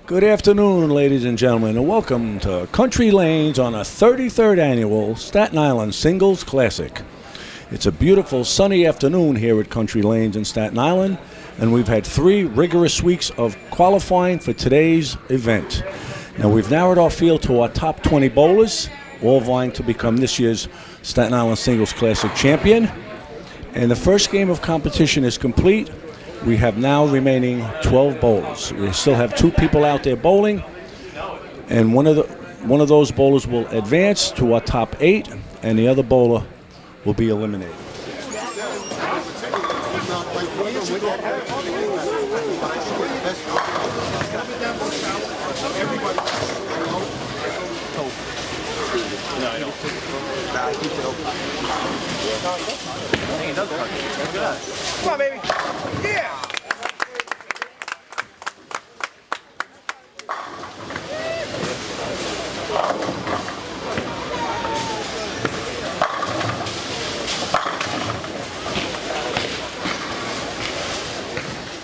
Good afternoon, ladies and gentlemen, and welcome to Country Lanes on a 33rd annual Staten Island Singles Classic. It's a beautiful sunny afternoon here at Country Lanes in Staten Island, and we've had 3 rigorous weeks of qualifying for today's event. Now, we've narrowed our field to our top 20 bowlers, all vying to become this year's Staten Island Singles Classic champion. And the first game of competition is complete. We have now remaining 12 bowlers. We still have 2 people out there bowling, and one of those bowlers will advance to our top 8, and the other bowler will be eliminated. Come on, baby. Yeah.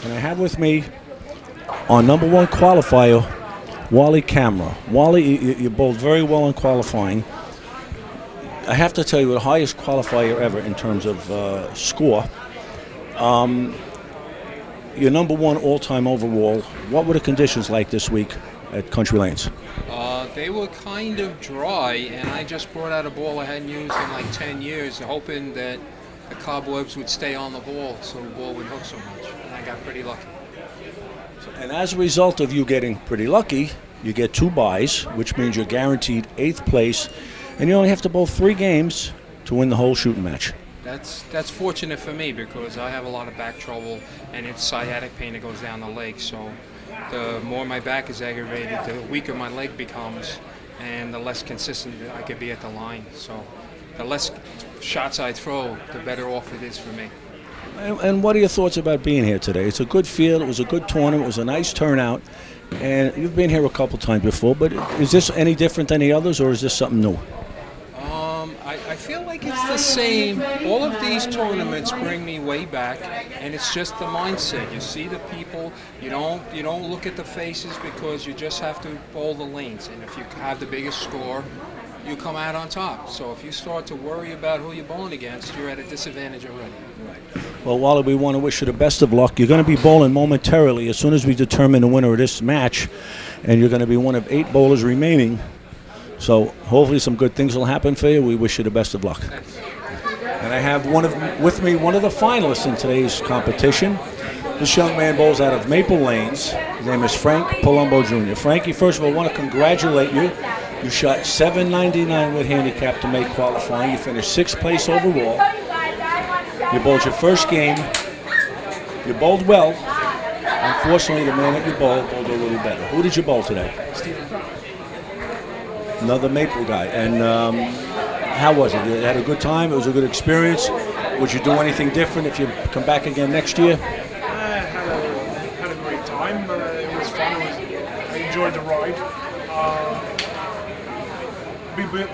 And I have with me our number 1 qualifier, Wally Camera. Wally, you bowled very well in qualifying. I have to tell you, the highest qualifier ever in terms of score. You're number 1 all-time overall. What were the conditions like this week at Country Lanes? They were kind of dry, and I just brought out a ball I hadn't used in like 10 years, hoping that the cobwebs would stay on the ball so the ball would hook so much, and I got pretty lucky. And as a result of you getting pretty lucky, you get 2 byes, which means you're guaranteed 8th place, and you only have to bowl 3 games to win the whole shooting match. That's fortunate for me because I have a lot of back trouble, and it's sciatic pain that goes down the leg. So the more my back is aggravated, the weaker my leg becomes, and the less consistent I could be at the line. So the less shots I throw, the better off it is for me. And what are your thoughts about being here today? It's a good field. It was a good tournament. It was a nice turnout. And you've been here a couple times before, but is this any different than the others, or is this something new? I feel like it's the same. All of these tournaments bring me way back, and it's just the mindset. You see the people. You don't look at the faces because you just have to bowl the lanes. And if you have the biggest score, you come out on top. So if you start to worry about who you're bowling against, you're at a disadvantage already. Right. Well, Wally, we want to wish you the best of luck. You're going to be bowling momentarily as soon as we determine the winner of this match, and you're going to be one of 8 bowlers remaining. So hopefully some good things will happen for you. We wish you the best of luck. Thanks. And I have with me one of the finalists in today's competition. This young man bowls out of Maple Lanes. His name is Frank Palumbo Jr. Frankie, first of all, I want to congratulate you. You shot .799 with handicap to make qualifying. You finished 6th place overall. You bowled your first game. You bowled well. Unfortunately, the man that you bowled a little better. Who did you bowl today? Another Maple guy. And how was it? You had a good time? It was a good experience? Would you do anything different if you come back again next year? I had a great time. It was fun. I enjoyed the ride.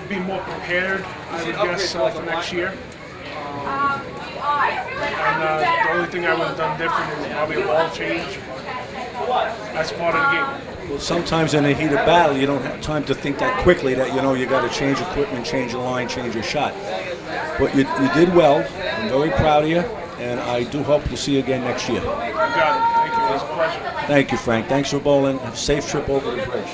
Be more prepared, I would guess, for next year. And the only thing I would have done different is probably a ball change. That's part of the game. Well, sometimes in the heat of battle, you don't have time to think that quickly that, you got to change equipment, change your line, change your shot. But you did well. I'm very proud of you, and I do hope to see you again next year. You got it. Thank you. It was a pleasure. Thank you, Frank. Thanks for bowling. Have a safe trip over the bridge.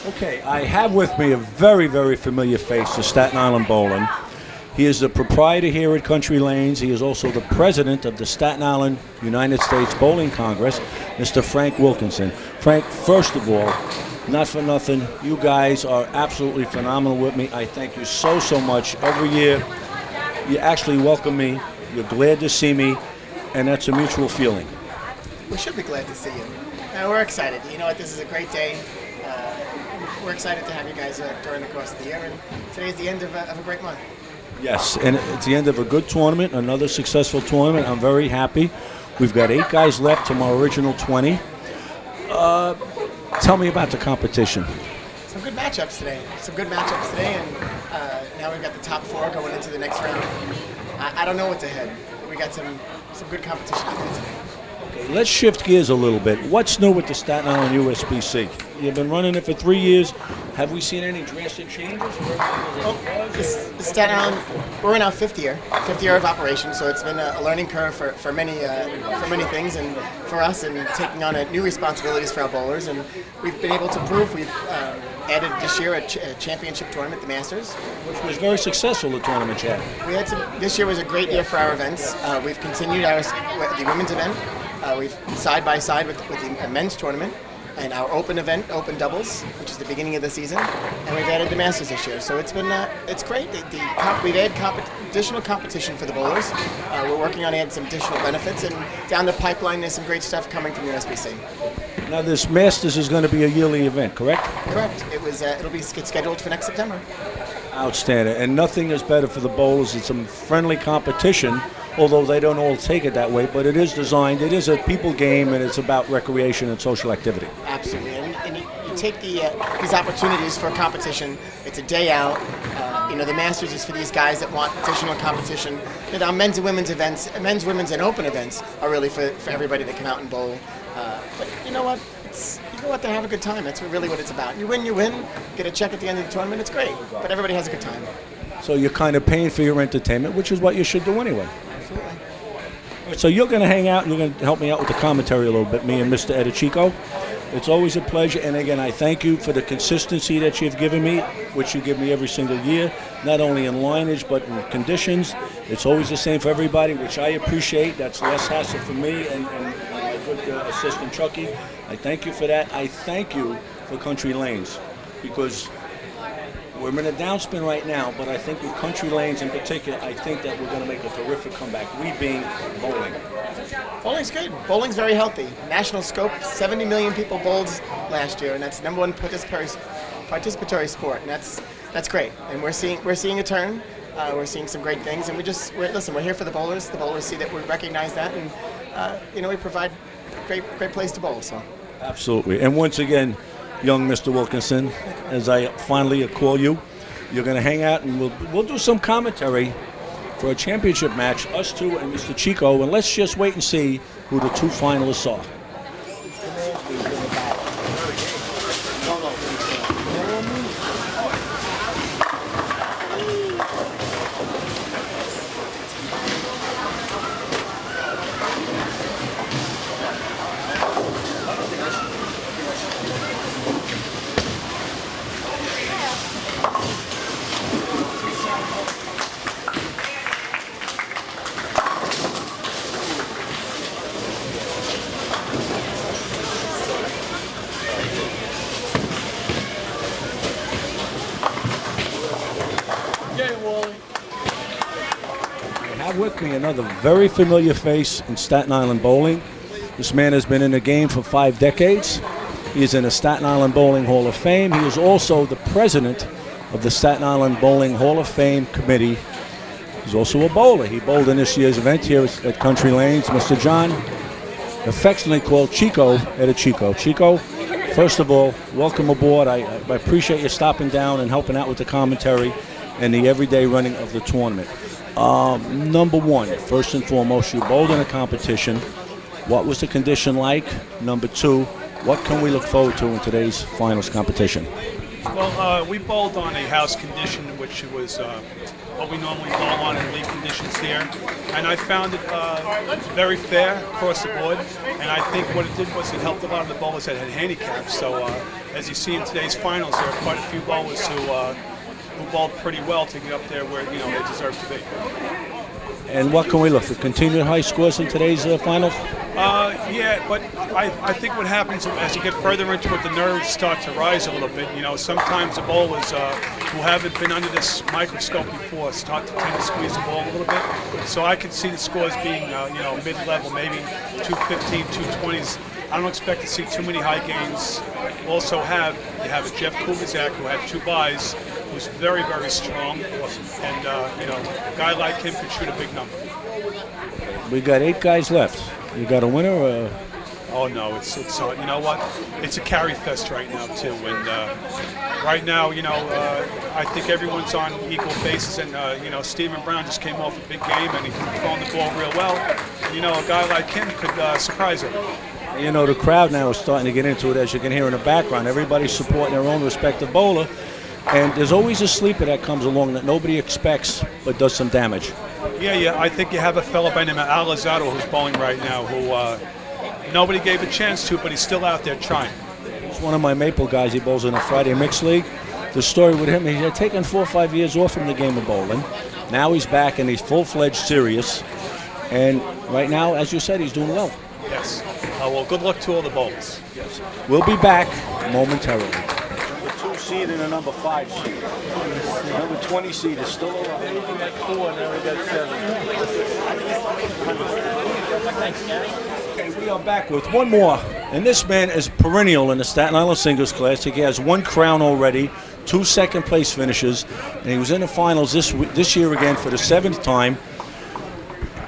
Okay, I have with me a very, very familiar face to Staten Island bowling. He is the proprietor here at Country Lanes. He is also the president of the Staten Island United States Bowling Congress, Mr. Frank Wilkinson. Frank, first of all, Not for nothing. You guys are absolutely phenomenal with me. I thank you so, so much. Every year, you actually welcome me. You're glad to see me, and that's a mutual feeling. We should be glad to see you. We're excited. You know what? This is a great day. We're excited to have you guys during the course of the year, and today's the end of a great month. Yes, and it's the end of a good tournament, another successful tournament. I'm very happy. We've got 8 guys left to my original 20. Tell me about the competition. Some good matchups today. And now we've got the top 4 going into the next round. I don't know what's ahead. We got some good competition out there today. Okay, let's shift gears a little bit. What's new with the Staten Island USBC? You've been running it for 3 years. Have we seen any drastic changes? The Staten Island, we're in our 5th year of operation, so it's been a learning curve for many things, and for us, and taking on new responsibilities for our bowlers. And we've been able to prove. We've added this year a championship tournament, the Masters, which was very successful. The tournament, Chad. This year was a great year for our events. We've continued the women's event. We've side by side with the men's tournament. And our open event, open doubles, which is the beginning of the season, and we've added the Masters this year. So it's been it's great. We've added additional competition for the bowlers. We're working on adding some additional benefits, and down the pipeline there's some great stuff coming from USBC. Now this Masters is going to be a yearly event, correct? Correct. It'll be scheduled for next September. Outstanding. And nothing is better for the bowlers. It's some friendly competition, although they don't all take it that way, but it is designed, it is a people game, and it's about recreation and social activity. Absolutely. And you take these opportunities for competition. It's a day out. The Masters is for these guys that want additional competition. Our men's and women's events, men's, women's, and open events are really for everybody to come out and bowl. But you know what? You go out there, have a good time. That's really what it's about. You win, get a check at the end of the tournament. It's great, but everybody has a good time. So you're kind of paying for your entertainment, which is what you should do anyway. Absolutely. All right, so you're going to hang out and you're going to help me out with the commentary a little bit, me and Mr. Edichico. It's always a pleasure, and again, I thank you for the consistency that you've given me, which you give me every single year, not only in lineage but in conditions. It's always the same for everybody, which I appreciate. That's less hassle for me and my good assistant Chucky. I thank you for that. I thank you for Country Lanes, because we're in a downspin right now, but I think with Country Lanes in particular, I think that we're going to make a terrific comeback. We being bowling. Bowling's good. Bowling's very healthy. National scope, 70 million people bowled last year, and that's the #1 participatory sport, and that's great. And we're seeing a turn. We're seeing some great things, and we're here for the bowlers. The bowlers see that we recognize that, and we provide great place to bowl. So. Absolutely. And once again, young Mr. Wilkinson, as I finally call you, you're going to hang out and we'll do some commentary for a championship match, us two and Mr. Chico, and let's just wait and see who the 2 finalists are. With me another very familiar face in Staten Island bowling. This man has been in the game for 5 decades. He is in the Staten Island Bowling Hall of Fame. He is also the president of the Staten Island Bowling Hall of Fame Committee. He's also a bowler. He bowled in this year's event here at Country Lanes. Mr. John, affectionately called Chico, Edichico. Chico, first of all, welcome aboard. I appreciate you stopping down and helping out with the commentary and the everyday running of the tournament. Number 1, first and foremost, you bowled in a competition. What was the condition like? Number 2, what can we look forward to in today's finals competition? Well, we bowled on a house condition, which was what we normally bowl on in league conditions here. And I found it very fair across the board. And I think what it did was it helped a lot of the bowlers that had handicaps. So as you see in today's finals, there are quite a few bowlers who bowled pretty well to get up there where they deserve to be. And what can we look for? Continued high scores in today's final? Yeah, but I think what happens as you get further into it, the nerves start to rise a little bit. You know, sometimes the bowlers who haven't been under this microscope before start to tend to squeeze the ball a little bit. So I could see the scores being, mid-level, maybe 215, 220s. I don't expect to see too many high games. Also you have a Jeff Kubasak who had 2 byes, who's very, very strong. And, a guy like him could shoot a big number. We got 8 guys left. You got a winner? Oh no, it's you know what? It's a carry fest right now too, and right now, I think everyone's on equal basis, and Stephen Brown just came off a big game, and he's throwing the ball real well. A guy like him could surprise everyone. The crowd now is starting to get into it, as you can hear in the background. Everybody's supporting their own respective bowler, and there's always a sleeper that comes along that nobody expects but does some damage. Yeah. I think you have a fellow by the name of Alizado who's bowling right now, who nobody gave a chance to, but he's still out there trying. He's one of my Maple guys. He bowls in a Friday mixed league. The story with him, he had taken 4 or 5 years off from the game of bowling. Now he's back and he's full-fledged serious. And right now, as you said, he's doing well. Yes. Well, good luck to all the bowlers. Yes. We'll be back momentarily. Number 2 seed and a number 5 seed. Number 20 seed is still around. Anything like 4, now we got 7. Okay, we are back with one more. And this man is perennial in the Staten Island Singles Classic. He has 1 crown already, 2 second-place finishes, and he was in the finals this year again for the 7th time.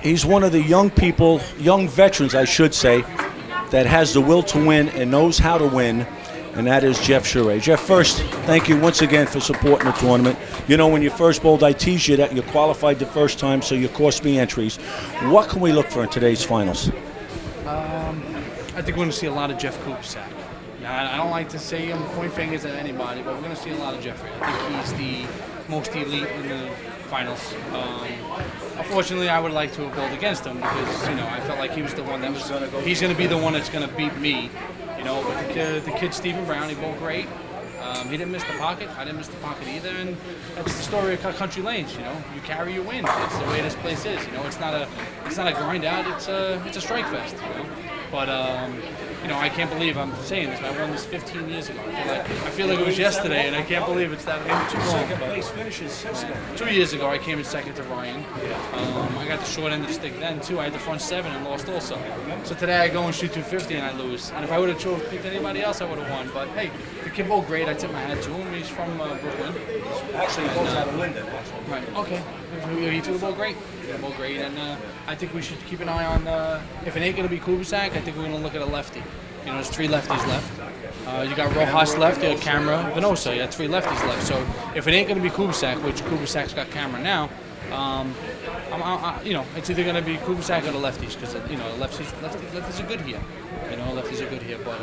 He's one of the young veterans, I should say, that has the will to win and knows how to win, and that is Jeff Shure. Jeff, first, thank you once again for supporting the tournament. When you first bowled, I teased you that you qualified the first time, so you cost me entries. What can we look for in today's finals? I think we're going to see a lot of Jeff Kubasak. Now, I don't like to say I'm pointing fingers at anybody, but we're going to see a lot of Jeffrey. I think he's the most elite in the finals. Unfortunately, I would like to have bowled against him because I felt like he was the one that was. He's going to be the one that's going to beat me. But the kid Stephen Brown, he bowled great. He didn't miss the pocket. I didn't miss the pocket either, and that's the story of Country Lanes. You carry, you win. It's the way this place is. It's not a grind out. It's a strike fest. But I can't believe I'm saying this. I won this 15 years ago. I feel like it was yesterday, and I can't believe it's that too long. Second place finishes 2 years ago, I came in second to Ryan. I got the short end of the stick then too. I had the front 7 and lost also. So today I go and shoot 250 and I lose. And if I would have picked anybody else, I would have won. But hey, the kid bowled great. I tip my hat to him. He's from Brooklyn. Actually, he bowls out of Linden. Right. Okay. He threw the ball great. And I think we should keep an eye on. If it ain't going to be Kubasak, I think we're going to look at a lefty. There's 3 lefties left. You got Rojas left, you got Camera, Venosa. You got 3 lefties left. So if it ain't going to be Kubasak, which Kubasak's got Camera now, it's either going to be Kubasak or the lefties because lefties are good here. Lefties are good here. But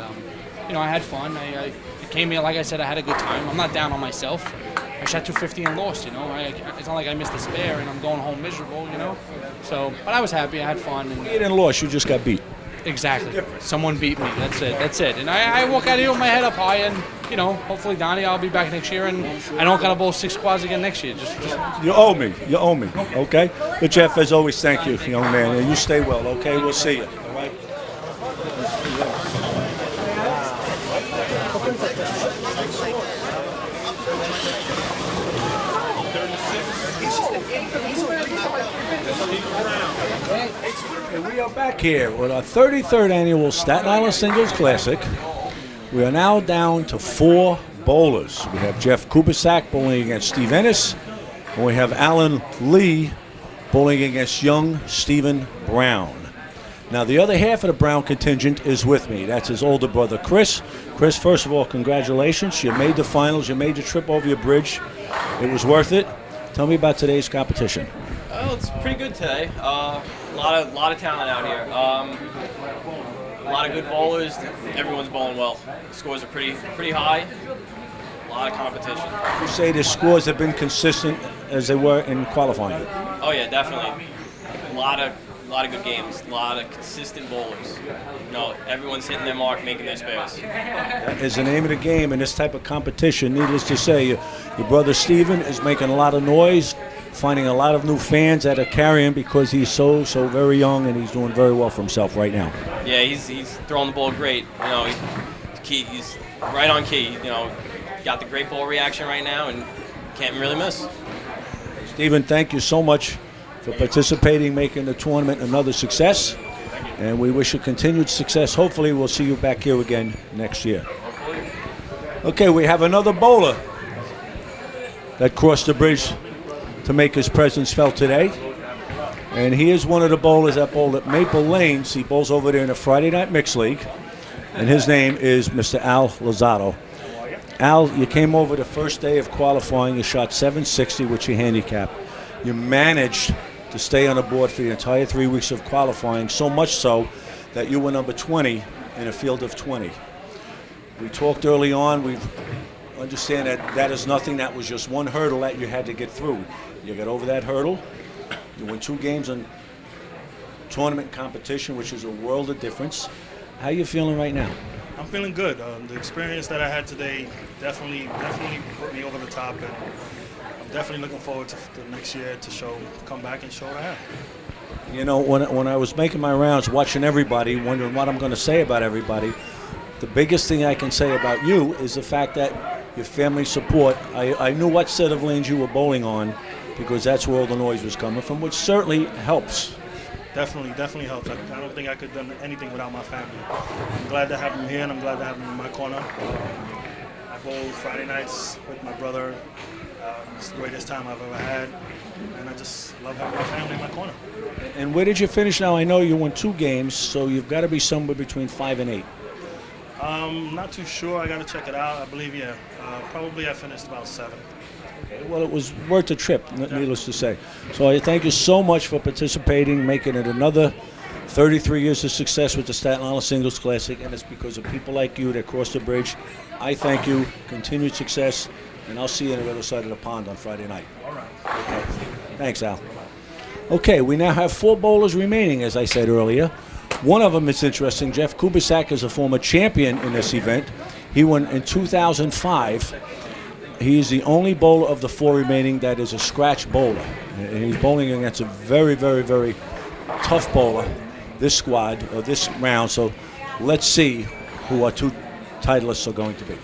I had fun. I came here, like I said, I had a good time. I'm not down on myself. I shot 250 and lost. It's not like I missed a spare and I'm going home miserable. So, but I was happy. I had fun. And You didn't lose. You just got beat. Exactly. Someone beat me. That's it. And I walk out of here with my head up high, and hopefully Donnie, I'll be back next year, and I don't gotta bowl 6 quads again next year. Just You owe me. Okay. But Jeff, as always, thank you, young man. And you stay well. Okay. We'll see you. All right. And we are back here with our 33rd annual Staten Island Singles Classic. We are now down to 4 bowlers. We have Jeff Kubasak bowling against Steve Ennis, and we have Alan Lee bowling against young Stephen Brown. Now, the other half of the Brown contingent is with me. That's his older brother, Chris. Chris, first of all, congratulations. You made the finals. You made the trip over your bridge. It was worth it. Tell me about today's competition. Oh, it's pretty good today. A lot of talent out here. A lot of good bowlers. Everyone's bowling well. Scores are pretty high. A lot of competition. You say the scores have been consistent as they were in qualifying. Oh yeah, definitely. A lot of good games. A lot of consistent bowlers. Everyone's hitting their mark, making their spares. That is the name of the game in this type of competition. Needless to say, your brother Steven is making a lot of noise. finding a lot of new fans that are carrying because he's so very young and he's doing very well for himself right now. Yeah, he's throwing the ball great. You know, he's right on key. You know, got the great ball reaction right now and can't really miss. Stephen, thank you so much for participating, making the tournament another success. And we wish you continued success. Hopefully we'll see you back here again next year. Okay, we have another bowler that crossed the bridge to make his presence felt today. And he is one of the bowlers that bowled at Maple Lanes. He bowls over there in the Friday Night Mixed League. And his name is Mr. Al Lozado. Al, you came over the first day of qualifying. You shot 760 with your handicap. You managed to stay on the board for the entire 3 weeks of qualifying, so much so that you were number 20 in a field of 20. We talked early on. We understand that that is nothing. That was just one hurdle that you had to get through. You got over that hurdle. You won 2 games in tournament competition, which is a world of difference. How are you feeling right now? I'm feeling good. The experience that I had today definitely put me over the top, and I'm definitely looking forward to the next year to come back and show what I have. You know, when I was making my rounds, watching everybody, wondering what I'm going to say about everybody, the biggest thing I can say about you is the fact that your family support. I knew what set of lanes you were bowling on because that's where all the noise was coming from, which certainly helps. Definitely helps. I don't think I could have done anything without my family. I'm glad to have them here, and I'm glad to have them in my corner. I bowl Friday nights with my brother. It's the greatest time I've ever had, and I just love having my family in my corner. And where did you finish now? I know you won 2 games, so you've got to be somewhere between 5 and 8. Not too sure. I got to check it out. I believe, yeah. Probably I finished about 7. Well, it was worth the trip, needless to say. So I thank you so much for participating, making it another 33 years of success with the Staten Island Singles Classic, and it's because of people like you that crossed the bridge. I thank you. Continued success, and I'll see you on the other side of the pond on Friday night. All right. Okay. Thanks, Al. Okay, we now have 4 bowlers remaining, as I said earlier. One of them is interesting. Jeff Kubasak is a former champion in this event. He won in 2005. He's the only bowler of the 4 remaining that is a scratch bowler. And he's bowling against a very, very, very tough bowler, this squad, or this round. So let's see who our 2 titleists are going to be.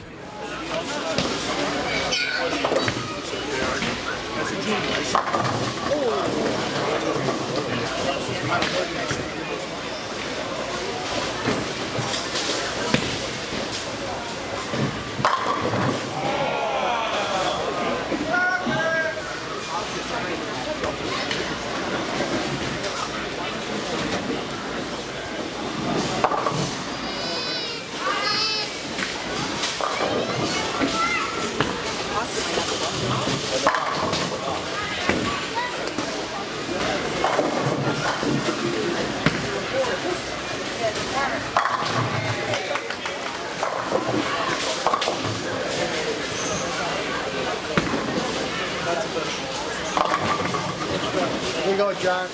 Here you go, John.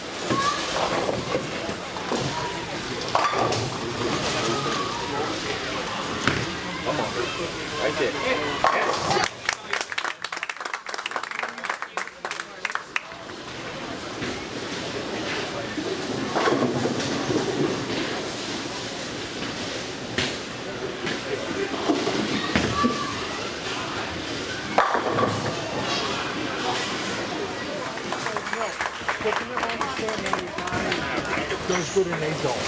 Right there. Goes good and they don't.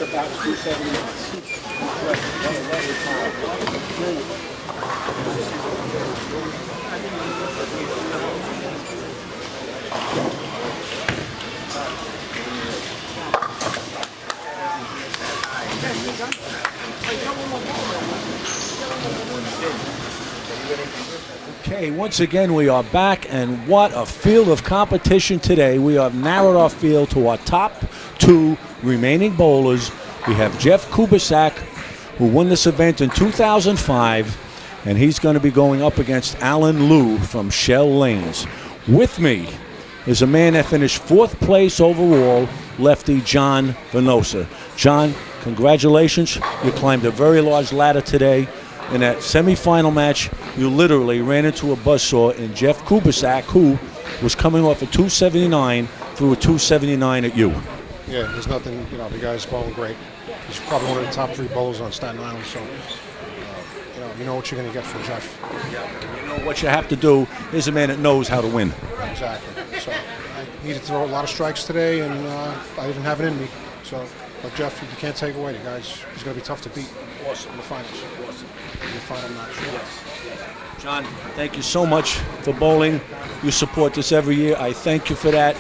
About 270. Okay, once again we are back, and what a field of competition today. We have narrowed our field to our top 2 remaining bowlers. We have Jeff Kubasak, who won this event in 2005. and he's going to be going up against Alan Liu from Shell Lanes. With me is a man that finished 4th place overall, lefty John Venosa. John, congratulations. You climbed a very large ladder today. In that semifinal match, you literally ran into a buzzsaw in Jeff Kubasak, who was coming off a 279 through a 279 at you. Yeah, there's nothing, the guy's bowling great. He's probably one of the top 3 bowlers on Staten Island, so you know what you're going to get from Jeff. You know what you have to do is a man that knows how to win. Exactly. So I needed to throw a lot of strikes today, and I didn't have it in me. So, but Jeff, you can't take away. The guy's he's going to be tough to beat in the finals. In the final match. John, thank you so much for bowling. You support this every year. I thank you for that.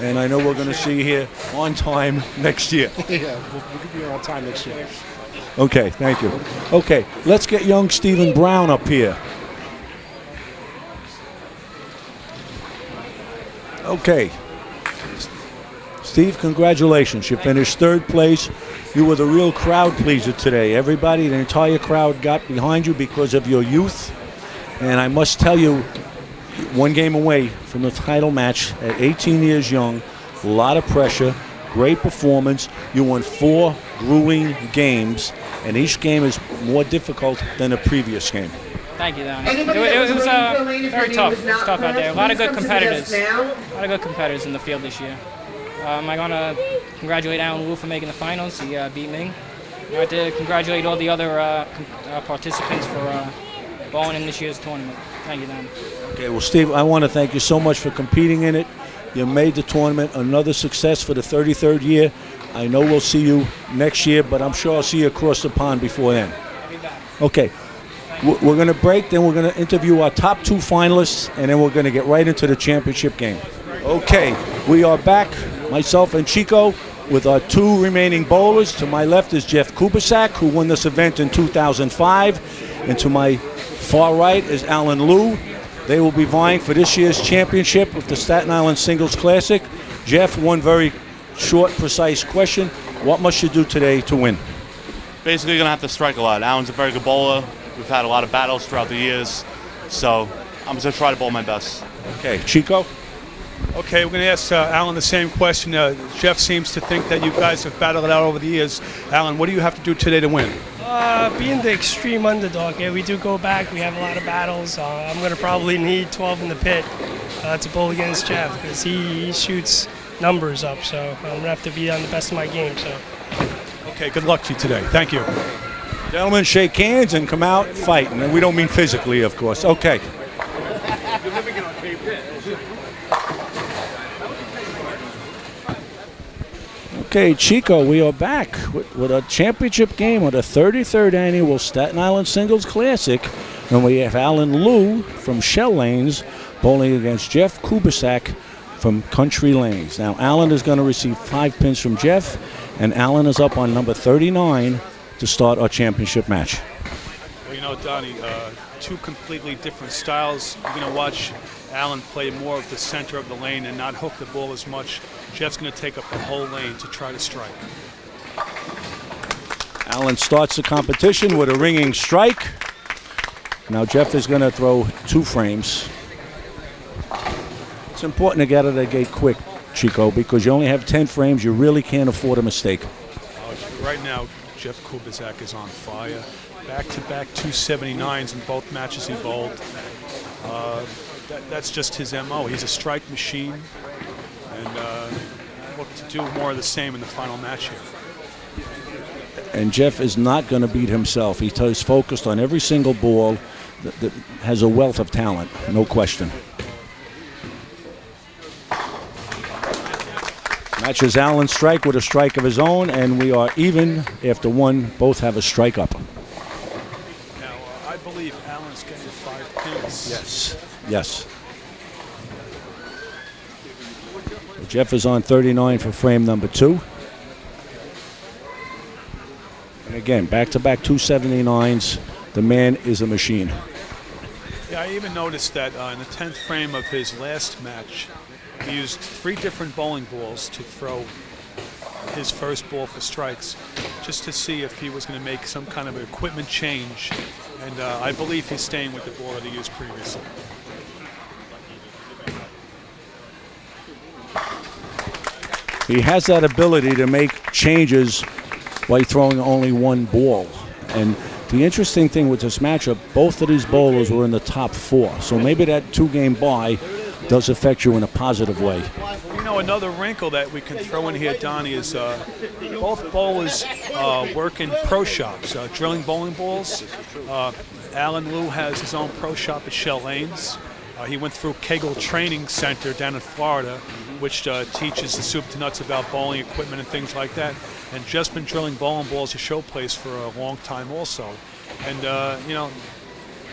And I know we're going to see you here on time next year. Yeah, we'll be here on time next year. Okay, thank you. Okay, let's get young Stephen Brown up here. Okay. Steve, congratulations. You finished 3rd place. You were the real crowd pleaser today. Everybody, the entire crowd got behind you because of your youth. And I must tell you, 1 game away from the title match at 18 years young, a lot of pressure, great performance. You won 4 grueling games, and each game is more difficult than the previous game. Thank you, Donnie. It was very tough. It was tough out there. A lot of good competitors. A lot of good competitors in the field this year. I want to congratulate Alan Liu for making the finals. He beat me. I'd like to congratulate all the other participants for bowling in this year's tournament. Thank you, Donnie. Okay, well, Steve, I want to thank you so much for competing in it. You made the tournament another success for the 33rd year. I know we'll see you next year, but I'm sure I'll see you across the pond before then. I'll be back. Okay, we're going to break, then we're going to interview our top 2 finalists, and then we're going to get right into the championship game. Okay, we are back, myself and Chico, with our 2 remaining bowlers. To my left is Jeff Kubasak, who won this event in 2005, and to my far right is Alan Liu. They will be vying for this year's championship with the Staten Island Singles Classic. Jeff, one very short, precise question. What must you do today to win? Basically, you're going to have to strike a lot. Alan's a very good bowler. We've had a lot of battles throughout the years, so I'm going to try to bowl my best. Okay, Chico? Okay, we're going to ask Alan the same question. Jeff seems to think that you guys have battled it out over the years. Alan, what do you have to do today to win? Being the extreme underdog, we do go back. We have a lot of battles. I'm going to probably need 12 in the pit to bowl against Jeff because he shoots numbers up. So I'm going to have to be on the best of my game. So. Okay, good luck to you today. Thank you. Gentlemen, shake hands and come out fighting. And we don't mean physically, of course. Okay. Okay, Chico, we are back with a championship game with a 33rd annual Staten Island Singles Classic. And we have Alan Liu from Shell Lanes bowling against Jeff Kubasak from Country Lanes. Now, Alan is going to receive 5 pins from Jeff, and Alan is up on number 39 to start our championship match. Well, Donnie, 2 completely different styles. You're going to watch Alan play more of the center of the lane and not hook the ball as much. Jeff's going to take up the whole lane to try to strike. Alan starts the competition with a ringing strike. Now Jeff is going to throw 2 frames. It's important to get out of the gate quick, Chico, because you only have 10 frames. You really can't afford a mistake. Right now, Jeff Kubasak is on fire. Back-to-back 279s in both matches he bowled. That's just his MO. He's a strike machine, and look to do more of the same in the final match here. And Jeff is not going to beat himself. He's focused on every single ball that has a wealth of talent, no question. Matches Alan's strike with a strike of his own, and we are even after 1. Both have a strike up. Now, I believe Alan's getting 5 pins. Yes. Yes. Jeff is on 39 for frame number 2. And again, back-to-back 279s. The man is a machine. Yeah, I even noticed that in the 10th frame of his last match, he used 3 different bowling balls to throw his first ball for strikes, just to see if he was going to make some kind of an equipment change And I believe he's staying with the ball that he used previously. He has that ability to make changes while throwing only one ball. And the interesting thing with this matchup, both of these bowlers were in the top 4. So maybe that 2-game bye does affect you in a positive way. You know, another wrinkle that we can throw in here, Donnie, is both bowlers work in pro shops, drilling bowling balls. Alan Liu has his own pro shop at Shell Lanes. He went through Kegel Training Center down in Florida, which teaches the soup to nuts about bowling equipment and things like that. And just been drilling bowling balls at Show Place for a long time also. And, you know,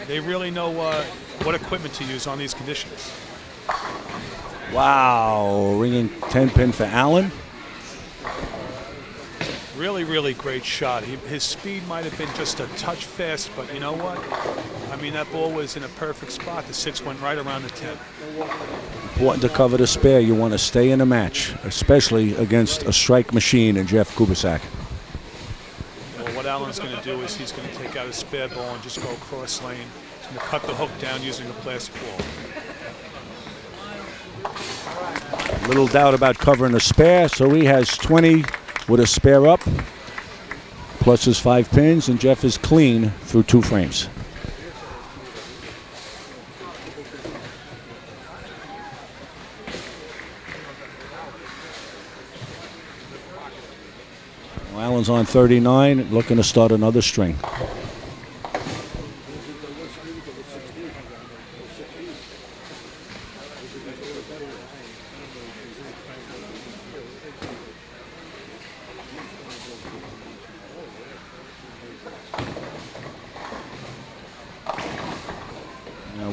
they really know what equipment to use on these conditions. Wow, ringing 10-pin for Allen. Really, really great shot. His speed might have been just a touch fast, but you know what? I mean, that ball was in a perfect spot. The 6 went right around the 10. Important to cover the spare. You want to stay in the match, especially against a strike machine in Jeff Kubasak. Well, what Allen's going to do is he's going to take out a spare ball and just go across lane. He's going to cut the hook down using a plastic ball. Little doubt about covering the spare, so he has 20 with a spare up, plus his 5 pins, and Jeff is clean through 2 frames. Well, Allen's on 39, looking to start another string.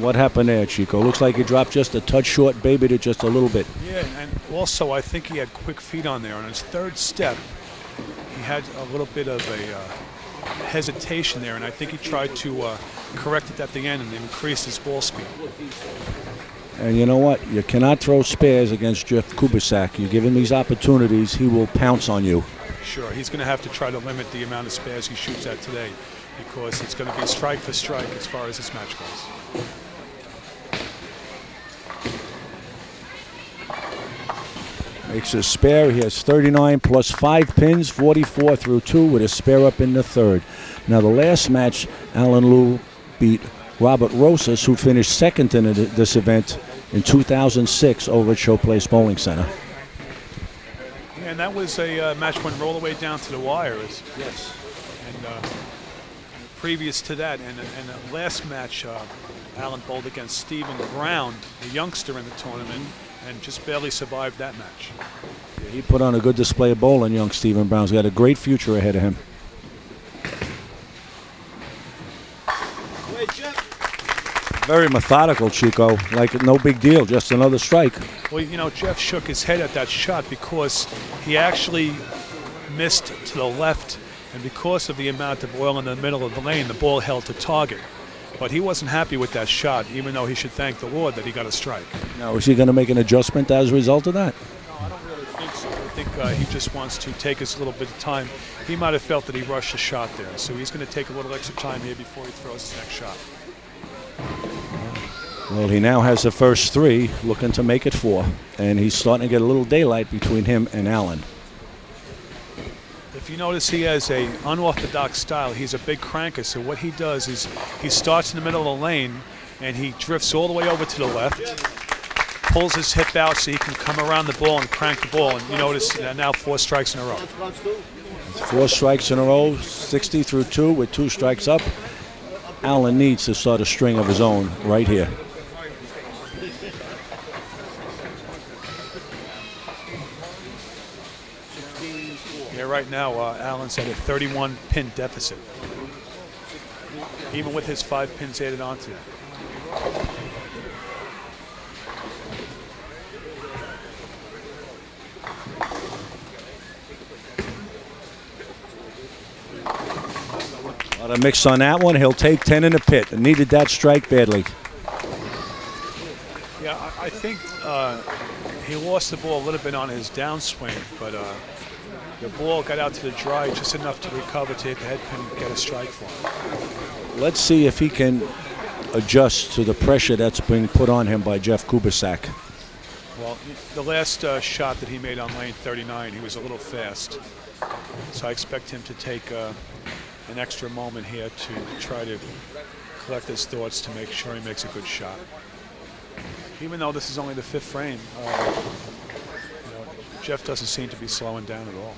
What happened there, Chico? Looks like he dropped just a touch short, babied it just a little bit. Yeah, and also I think he had quick feet on there. On his 3rd step, he had a little bit of a hesitation there, and I think he tried to correct it at the end and increase his ball speed. And you know what? You cannot throw spares against Jeff Kubasak. You give him these opportunities, he will pounce on you. Sure, he's going to have to try to limit the amount of spares he shoots at today, because it's going to be strike for strike as far as this match goes. Makes a spare. He has 39 plus 5 pins, 44 through 2 with a spare up in the 3rd. Now the last match, Alan Liu beat Robert Rosas, who finished 2nd in this event in 2006 over at Show Place Bowling Center. Yeah, and that was a match went all the way down to the wire. Yes. And previous to that, and the last match, Alan bowled against Stephen Brown, the youngster in the tournament, and just barely survived that match. Yeah, he put on a good display of bowling, young Stephen Brown's got a great future ahead of him. Very methodical, Chico, like no big deal, just another strike. Well, you know, Jeff shook his head at that shot because he actually missed to the left, and because of the amount of oil in the middle of the lane, the ball held to target. But he wasn't happy with that shot, even though he should thank the Lord that he got a strike. Now, is he going to make an adjustment as a result of that? No, I don't really think so. I think he just wants to take his little bit of time. He might have felt that he rushed the shot there, so he's going to take a little extra time here before he throws his next shot. Well, he now has the first 3, looking to make it 4, and he's starting to get a little daylight between him and Allen. If you notice, he has a unorthodox style. He's a big cranker, so what he does is he starts in the middle of the lane and he drifts all the way over to the left, pulls his hip out so he can come around the ball and crank the ball, and you notice now 4 strikes in a row. 4 strikes in a row, 60 through 2 with 2 strikes up. Allen needs to start a string of his own right here. Yeah, right now, Allen's at a 31-pin deficit, even with his 5 pins added onto that. A lot of mix on that one. He'll take 10 in the pit. Needed that strike badly. Yeah, I think he lost the ball a little bit on his downswing, but The ball got out to the dry just enough to recover to hit the head pin and get a strike for him. Let's see if he can adjust to the pressure that's being put on him by Jeff Kubasak. Well, the last shot that he made on lane 39, he was a little fast. So I expect him to take an extra moment here to try to collect his thoughts to make sure he makes a good shot. Even though this is only the 5th frame, Jeff doesn't seem to be slowing down at all.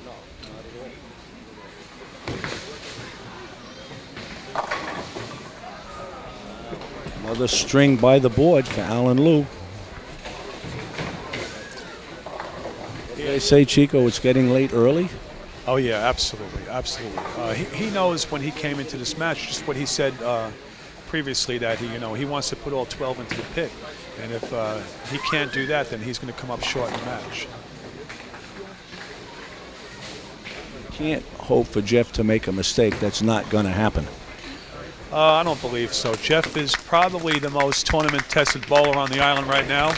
Another string by the board for Alan Liu. They say, Chico, it's getting late early. Oh yeah, absolutely, absolutely. He knows when he came into this match, just what he said previously, that he wants to put all 12 into the pit, and if he can't do that, then he's going to come up short in the match. Can't hope for Jeff to make a mistake. That's not going to happen. I don't believe so. Jeff is probably the most tournament-tested bowler on the island right now.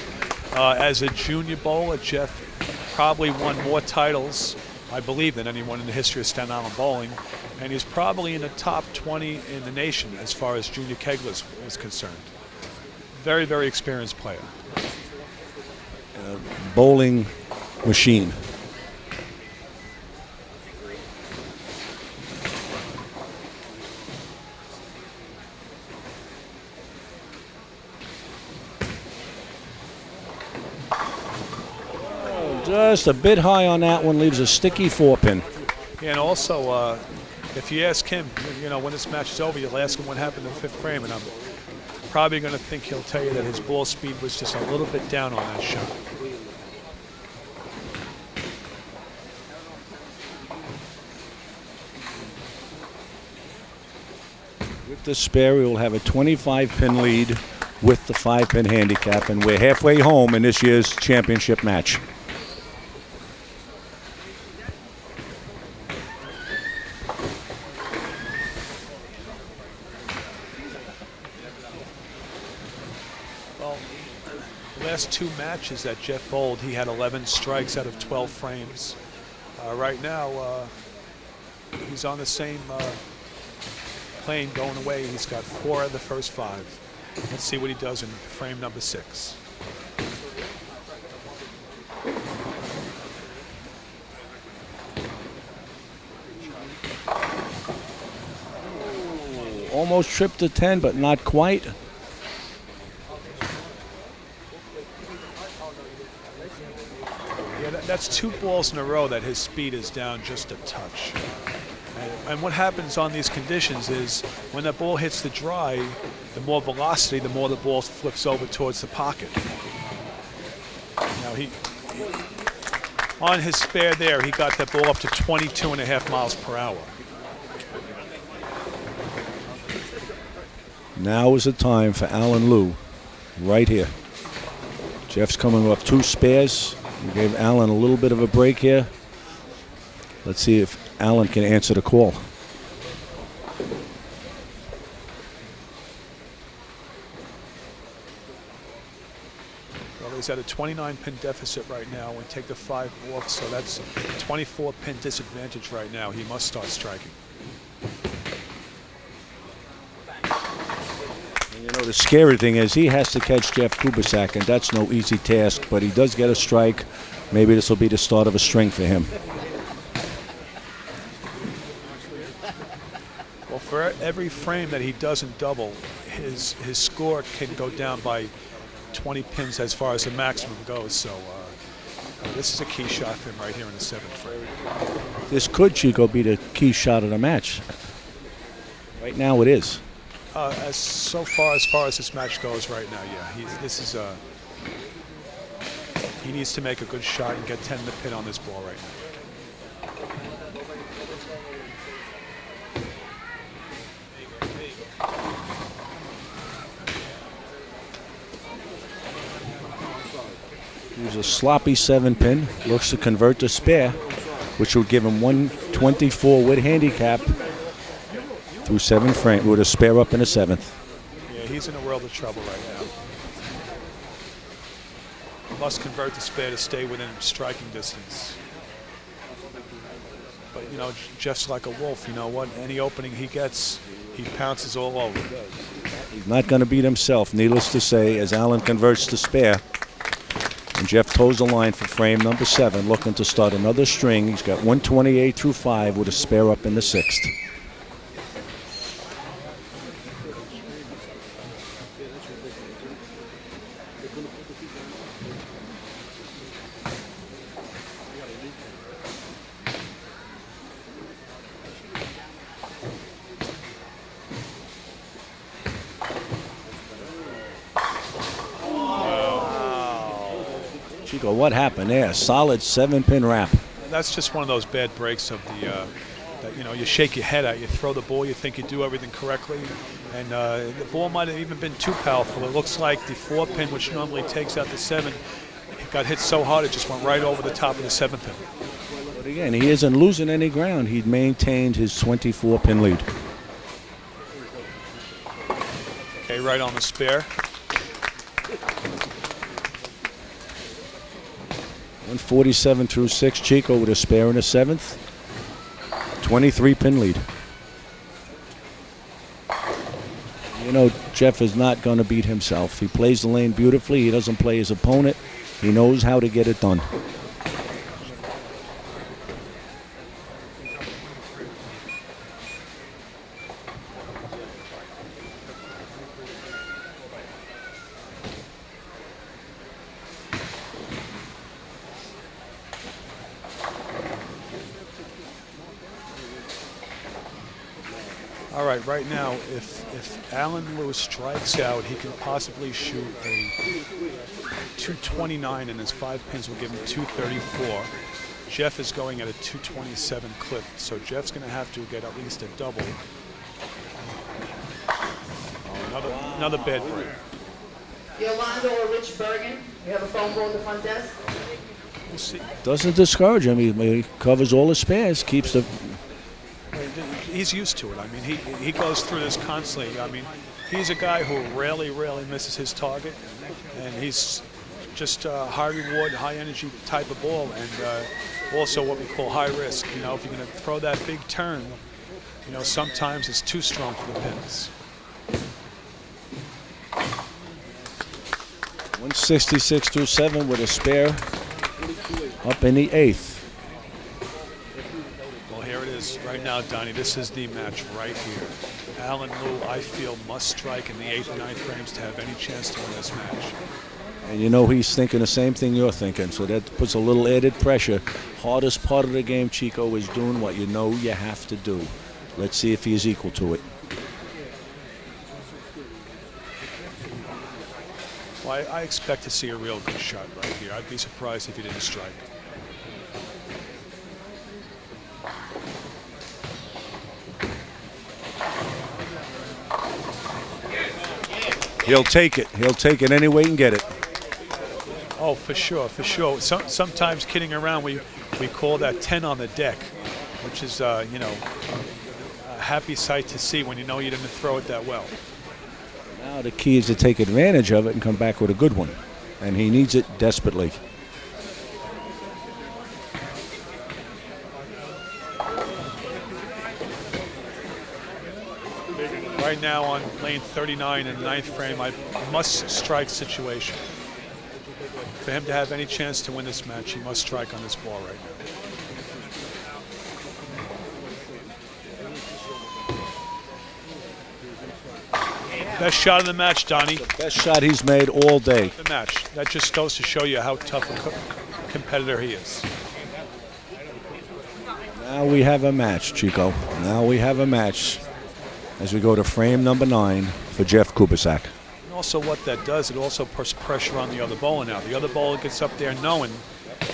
As a junior bowler, Jeff probably won more titles, I believe, than anyone in the history of Staten Island bowling, and he's probably in the top 20 in the nation as far as junior keglers is concerned. Very, very experienced player. Bowling machine. Just a bit high on that one, leaves a sticky 4-pin. Yeah, and also, if you ask him, when this match is over, you'll ask him what happened in the 5th frame, and I'm probably going to think he'll tell you that his ball speed was just a little bit down on that shot. With the spare, we will have a 25-pin lead with the 5-pin handicap, and we're halfway home in this year's championship match. Last 2 matches that Jeff bowled, he had 11 strikes out of 12 frames. Right now, he's on the same plane going away. He's got 4 of the first 5. Let's see what he does in frame number 6. Almost tripped to 10, but not quite. That's 2 balls in a row that his speed is down just a touch. And what happens on these conditions is when the ball hits the dry, the more velocity, the more the ball flips over towards the pocket. Now on his spare there, he got that ball up to 22.5 miles per hour. Now is the time for Alan Liu, right here. Jeff's coming up 2 spares. We gave Alan a little bit of a break here. Let's see if Alan can answer the call. Well, he's at a 29-pin deficit right now. We take the 5 off, so that's a 24-pin disadvantage right now. He must start striking. The scary thing is he has to catch Jeff Kubasak, and that's no easy task, but he does get a strike. Maybe this will be the start of a string for him. Well, for every frame that he doesn't double, his score can go down by 20 pins as far as the maximum goes. So this is a key shot for him right here in the 7th frame. This could, Chico, be the key shot of the match. Right now it is. As far as this match goes right now, yeah, he needs to make a good shot and get 10 in the pin on this ball right now. He's a sloppy 7-pin, looks to convert to spare, which will give him 124 with handicap through 7 frame with a spare up in the 7th. Yeah, he's in a world of trouble right now. Must convert the spare to stay within striking distance. Jeff's like a wolf. You know what? Any opening he gets, he pounces all over. He's not going to beat himself, needless to say, as Allen converts to spare. And Jeff toes the line for frame number 7, looking to start another string. He's got 128 through 5 with a spare up in the 6th. Chico, what happened there? Solid 7-pin wrap. That's just one of those bad breaks of the that you shake your head at. You throw the ball, you think you do everything correctly, and the ball might have even been too powerful. It looks like the 4-pin, which normally takes out the 7, it got hit so hard it just went right over the top of the 7-pin. But again, he isn't losing any ground. He maintained his 24-pin lead. Okay, right on the spare. 147 through 6, Chico with a spare in the 7th. 23-pin lead. Jeff is not going to beat himself. He plays the lane beautifully. He doesn't play his opponent. He knows how to get it done. All right, right now, if Alan Lewis strikes out, he can possibly shoot a 229, and his 5 pins will give him 234. Jeff is going at a 227 clip, so Jeff's going to have to get at least a double. Oh, another bad break. Yolanda or Rich Bergen, you have a phone call at the front desk? We'll see. Doesn't discourage him. He covers all his spares, keeps the... He's used to it. I mean, he goes through this constantly. I mean, he's a guy who rarely misses his target, and he's just a high reward, high energy type of ball, and also what we call high risk. If you're going to throw that big turn, sometimes it's too strong for the pins. 166 through 7 with a spare up in the 8th. Right now, Donnie, this is the match right here. Alan Lou, I feel, must strike in the 8th and 9th frames to have any chance to win this match. And he's thinking the same thing you're thinking, so that puts a little added pressure. Hardest part of the game, Chico, is doing what you know you have to do. Let's see if he's equal to it. Well, I expect to see a real good shot right here. I'd be surprised if he didn't strike. He'll take it. He'll take it any way he can get it. Oh, for sure, for sure. Sometimes kidding around, we call that 10 on the deck, which is, a happy sight to see when you know you didn't throw it that well. Now the key is to take advantage of it and come back with a good one. And he needs it desperately. Right now on lane 39 in the 9th frame, a must-strike situation. For him to have any chance to win this match, he must strike on this ball right now. Best shot of the match, Donnie. The best shot he's made all day. The match. That just goes to show you how tough a competitor he is. Now we have a match, Chico. Now we have a match as we go to frame number 9 for Jeff Kubasak. And also what that does, it also puts pressure on the other bowler now. The other bowler gets up there knowing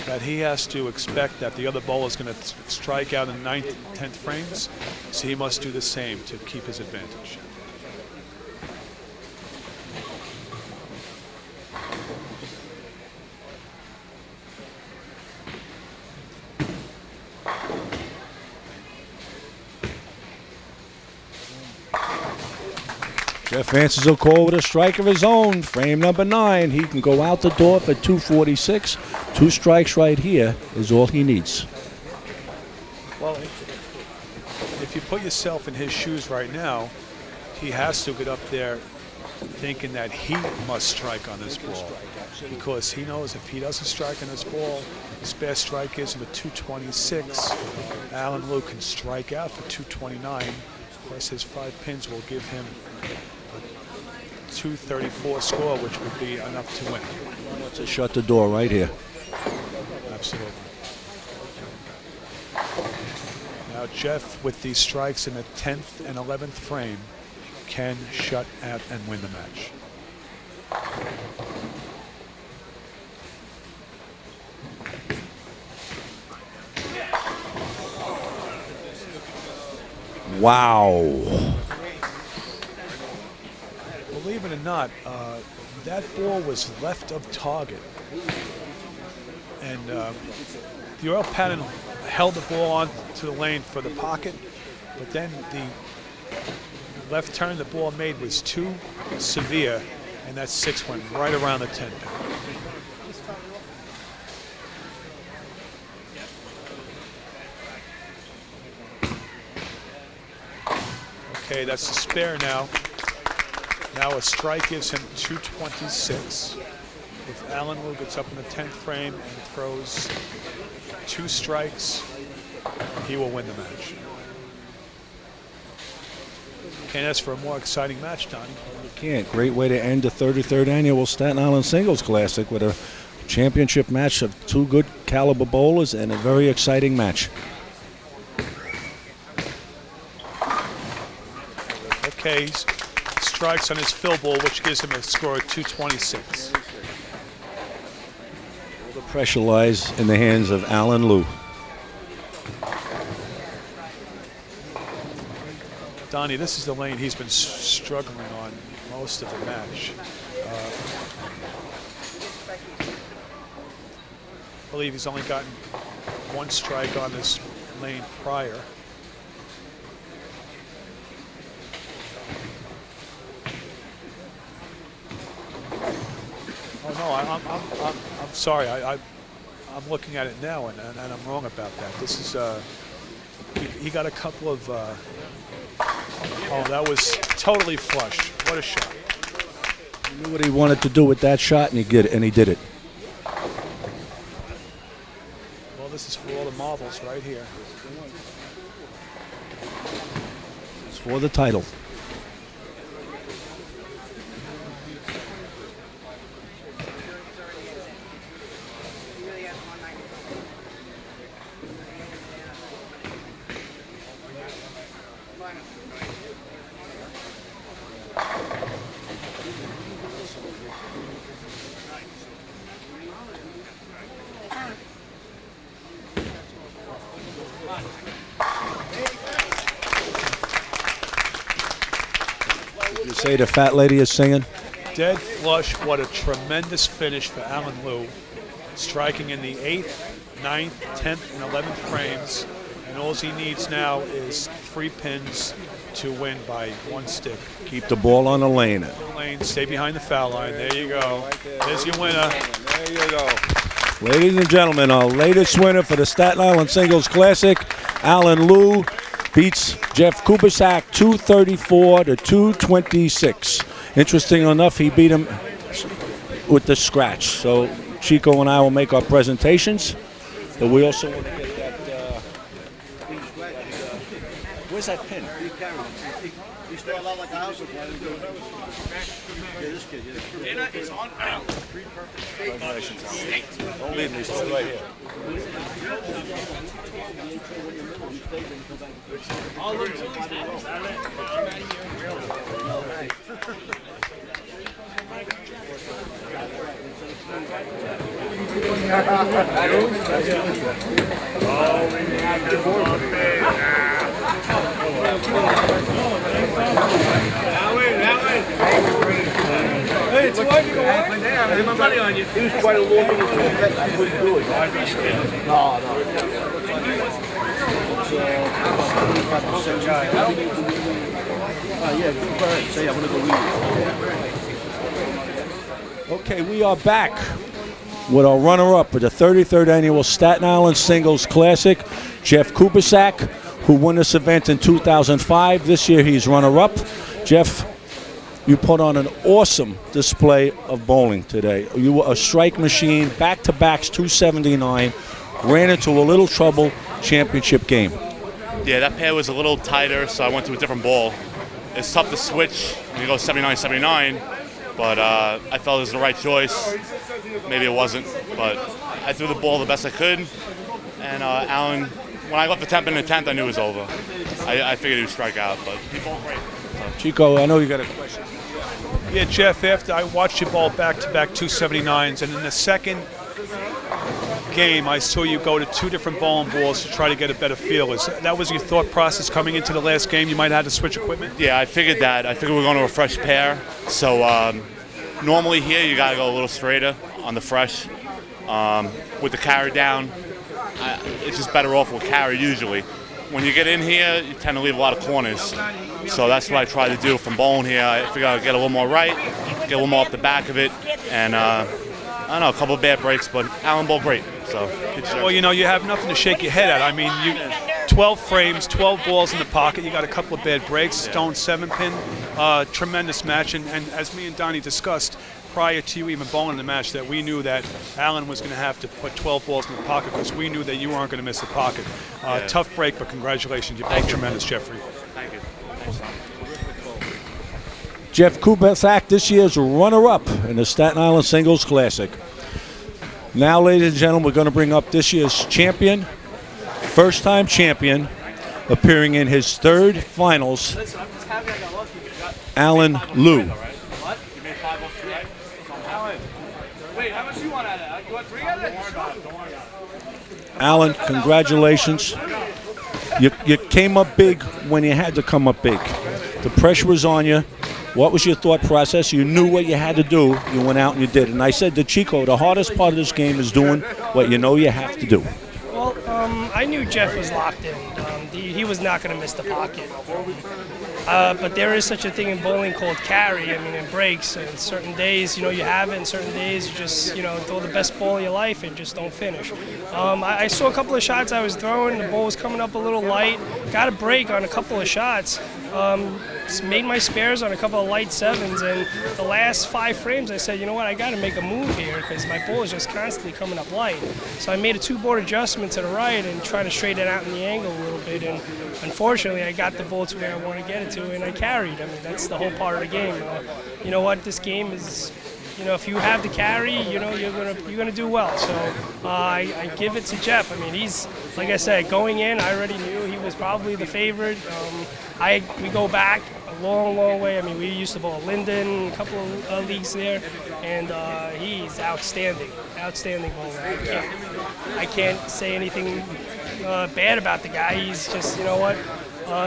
that he has to expect that the other bowler is going to strike out in 9th, 10th frames, so he must do the same to keep his advantage. Jeff answers a call with a strike of his own. Frame number 9. He can go out the door for 246. 2 strikes right here is all he needs. Well, if you put yourself in his shoes right now, he has to get up there thinking that he must strike on this ball, because he knows if he doesn't strike on this ball, his best strike is with 226. Alan Liu can strike out for 229. Of course, his 5 pins will give him a 234 score, which would be enough to win. To shut the door right here. Absolutely. Now Jeff, with these strikes in the 10th and 11th frame, can shut out and win the match. Wow. Believe it or not, that ball was left of target. And the oil pattern held the ball on to the lane for the pocket, but then the left turn the ball made was too severe, and that 6 went right around the 10 pin. Okay, that's the spare now. Now a strike gives him 226. If Alan Liu gets up in the 10th frame and throws 2 strikes, he will win the match. Can't ask for a more exciting match, Donnie. You can't. Great way to end the 33rd annual Staten Island Singles Classic with a championship match of 2 good caliber bowlers and a very exciting match. Okay, he strikes on his fill ball, which gives him a score of 226. All the pressure lies in the hands of Alan Liu. Donnie, this is the lane he's been struggling on most of the match. I believe he's only gotten 1 strike on this lane prior. Oh no, I'm sorry. I'm looking at it now, and I'm wrong about that. This is he got a couple of. Oh, that was totally flush. What a shot! He knew what he wanted to do with that shot, and he did it. Well, this is for all the marbles right here. It's for the title. You say the fat lady is singing? Dead flush. What a tremendous finish for Alan Liu. Striking in the 8th, 9th, 10th, and 11th frames. And all he needs now is 3 pins to win by 1 stick. Keep the ball on the lane. Lane, stay behind the foul line. There you go. There's your winner. There you go. Ladies and gentlemen, our latest winner for the Staten Island Singles Classic, Alan Liu, beats Jeff Kubasak 234 to 226. Interesting enough, he beat him with the scratch. So Chico and I will make our presentations. But we also want to get that. Where's that pin? You start out like a house of this kid. Dinner is on out. Don't leave me, stay right here. Hey, it's why you go halfway down. I have my money on you. He was quite a long way to bet. I couldn't do it. No. Yeah, go ahead. Say, I'm going to go read. Okay, we are back with our runner-up for the 33rd annual Staten Island Singles Classic, Jeff Kubasak, who won this event in 2005. This year he's runner-up. Jeff, you put on an awesome display of bowling today. You were a strike machine, back-to-backs 279, ran into a little trouble, championship game. Yeah, that pair was a little tighter, so I went to a different ball. It's tough to switch when you go 79-79, but I felt it was the right choice. Maybe it wasn't, but I threw the ball the best I could. And Alan, when I got the 10th in the 10th, I knew it was over. I figured he would strike out, but he bowled great. Chico, I know you got a question. Yeah, Jeff, after I watched you ball back-to-back 279s, and in the second game, I saw you go to two different bowling balls to try to get a better feel. That was your thought process coming into the last game? You might have had to switch equipment? Yeah, I figured that. I figured we were going to a fresh pair. So normally here, you got to go a little straighter on the fresh. With the carry down, it's just better off with carry usually. When you get in here, you tend to leave a lot of corners. So that's what I try to do from bowling here. I figure I'll get a little more right, get a little more up the back of it, and I don't know, a couple of bad breaks, but Alan bowled great. So. Well, you know, you have nothing to shake your head at. I mean, 12 frames, 12 balls in the pocket. You got a couple of bad breaks. Stone 7-pin, tremendous match. And as me and Donnie discussed prior to you even bowling the match, that we knew that Alan was going to have to put 12 balls in the pocket because we knew that you weren't going to miss the pocket. Tough break, but congratulations. You bowled tremendous, Jeffrey. Thank you. Jeff Kubasak, this year's runner-up in the Staten Island Singles Classic. Now, ladies and gentlemen, we're going to bring up this year's champion, first-time champion, appearing in his third finals, Alan Liu. Wait, how much you want out of it? You want 3 out of it? Alan, congratulations. You came up big when you had to come up big. The pressure was on you. What was your thought process? You knew what you had to do. You went out and you did it. And I said to Chico, the hardest part of this game is doing what you know you have to do. Well, I knew Jeff was locked in. He was not going to miss the pocket. But there is such a thing in bowling called carry. I mean, it breaks. And certain days, you have it, and certain days you just, throw the best ball of your life and just don't finish. I saw a couple of shots I was throwing. The ball was coming up a little light. Got a break on a couple of shots. Made my spares on a couple of light 7s, and the last 5 frames I said, you know what, I got to make a move here because my ball is just constantly coming up light. So I made a 2-board adjustment to the right and tried to straighten it out in the angle a little bit, and unfortunately I got the ball to where I want to get it to, and I carried. I mean, that's the whole part of the game. You know what, this game is, if you have the carry, you're gonna do well. So I give it to Jeff. I mean, he's, like I said, going in, I already knew he was probably the favorite. We go back a long, long way. I mean, we used to bowl at Linden, a couple of leagues there, and he's outstanding bowler. I can't say anything bad about the guy. He's just,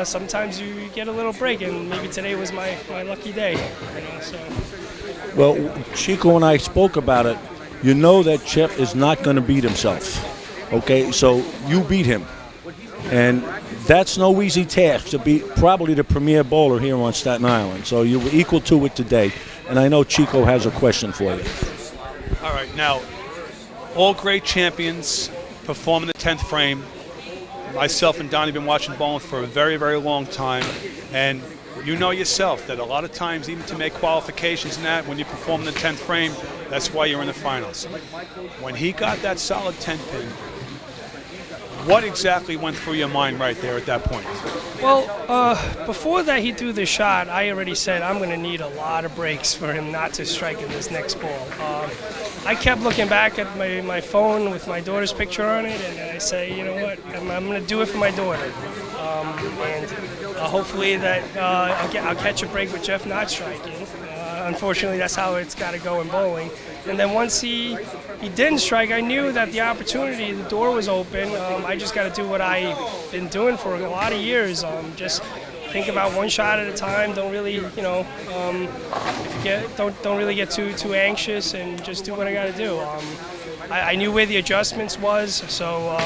sometimes you get a little break, and maybe today was my lucky day. So. Well, Chico and I spoke about it. You know that Jeff is not going to beat himself. Okay, so you beat him. And that's no easy task to beat probably the premier bowler here on Staten Island. So you were equal to it today. And I know Chico has a question for you. All right, now, all great champions perform in the 10th frame. Myself and Donnie have been watching bowling for a very, very long time. And you know yourself that a lot of times, even to make qualifications and that, when you perform in the 10th frame, that's why you're in the finals. When he got that solid 10-pin, what exactly went through your mind right there at that point? Well, before that he threw the shot, I already said I'm going to need a lot of breaks for him not to strike in this next ball. I kept looking back at my phone with my daughter's picture on it, and I say, you know what, I'm going to do it for my daughter. And hopefully that I'll catch a break with Jeff not striking. Unfortunately, that's how it's got to go in bowling. And then once he didn't strike, I knew that the opportunity, the door was open. I just got to do what I've been doing for a lot of years. Just think about one shot at a time. Don't really, don't really get too anxious, and just do what I got to do. I knew where the adjustments was, so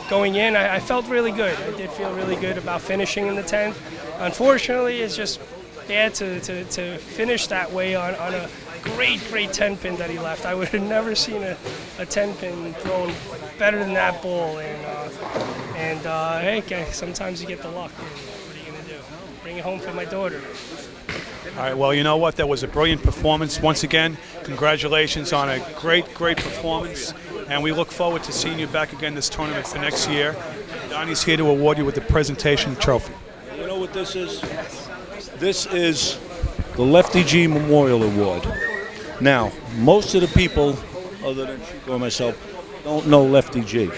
going in, I felt really good. I did feel really good about finishing in the 10th. Unfortunately, it's just bad to finish that way on a great 10-pin that he left. I would have never seen a 10-pin thrown better than that ball, and And hey, sometimes you get the luck. And what are you gonna do? Bring it home for my daughter. All right, well, you know what? That was a brilliant performance. Once again, congratulations on a great performance. And we look forward to seeing you back again this tournament for next year. Donnie's here to award you with the presentation trophy. You know what this is? This is the Lefty G Memorial Award. Now, most of the people, other than Chico and myself, don't know Lefty G.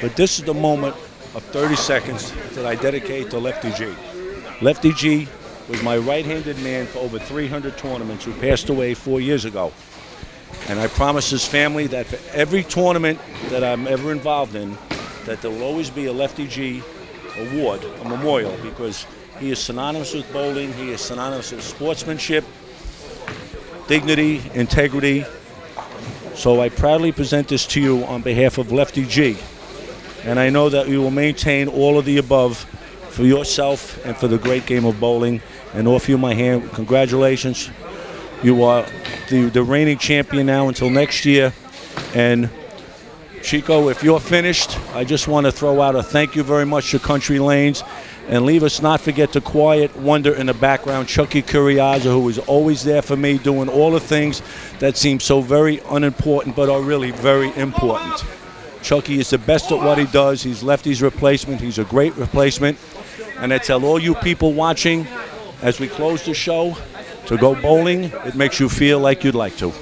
But this is the moment of 30 seconds that I dedicate to Lefty G. Lefty G was my right-handed man for over 300 tournaments who passed away 4 years ago. And I promised his family that for every tournament that I'm ever involved in, that there will always be a Lefty G award, a memorial, because he is synonymous with bowling, he is synonymous with sportsmanship, dignity, integrity. So I proudly present this to you on behalf of Lefty G. And I know that you will maintain all of the above for yourself and for the great game of bowling. And offer you my hand. Congratulations. You are the reigning champion now until next year. And Chico, if you're finished, I just want to throw out a thank you very much to Country Lanes. And leave us not forget the quiet wonder in the background, Chucky Curiaza, who is always there for me, doing all the things that seem so very unimportant but are really very important. Chucky is the best at what he does. He's Lefty's replacement. He's a great replacement. And I tell all you people watching, as we close the show, to go bowling. It makes you feel like you'd like to.